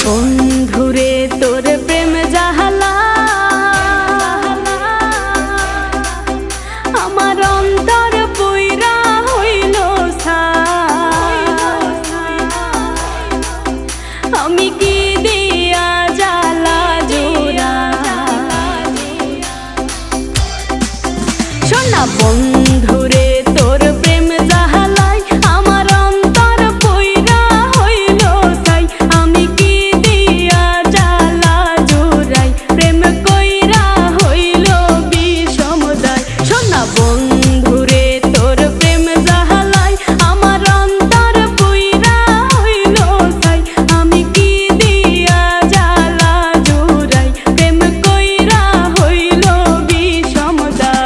বন্ধুরে তোর প্রেম জাহালা আমার অন্তর পুইরা হইল আমি কি দিয়া জ্বালা জোড়া শোনা বন্ধুরে তোর প্রেম জাহালাই আমার অন্তর পুইরা হইল সাই আমি কি দিয়া জ্বালা জোড়াই প্রেম কইরা হইল বিষমদায় শোনা বন্ধুরে তোর প্রেম জাহালাই আমার অন্তর পুইরা হইল সাই আমি কি দিয়া জ্বালা জোড়াই প্রেম কইরা হইল বিষমদায়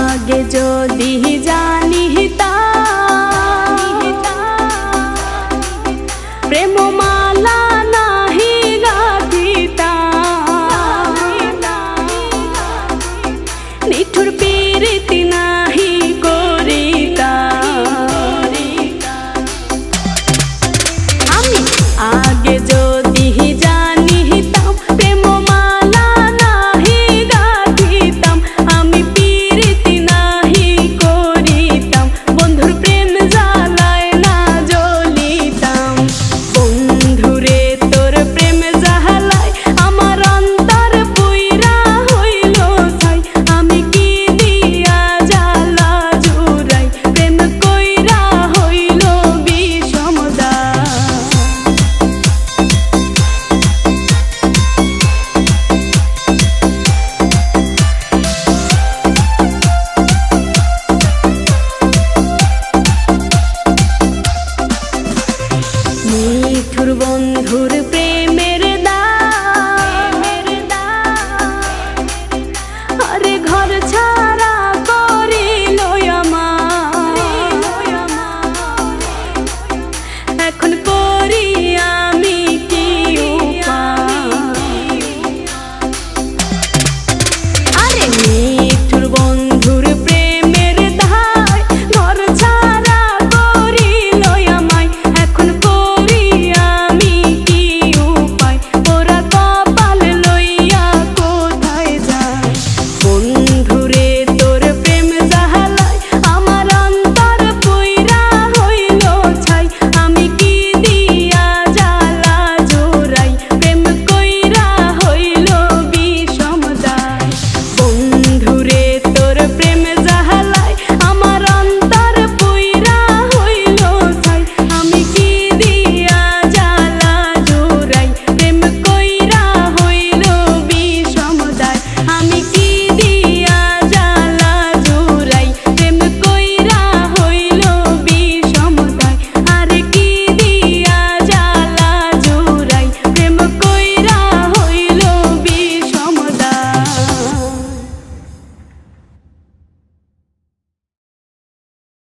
আগে যদি জানিতাম প্রেম মালা নাহি গাঁথিতাম নিঠুর পীড়িতি নাহি করিতাম আমি আগে যদি জানিতাম প্রেম মালা নাহি গাঁথিতাম আমি পীড়িতি নাহি করিতাম বন্ধুর প্রেম জ্বালায় না জ্বলিতাম বন্ধুরে তোর প্রেম জ্বালায় আমার অন্তর পুইরা হইল ছাই আমি কি দিয়া জ্বালা জোড়াই প্রেম কইরা হইল বিষমদায় নিঠুর বন্ধুর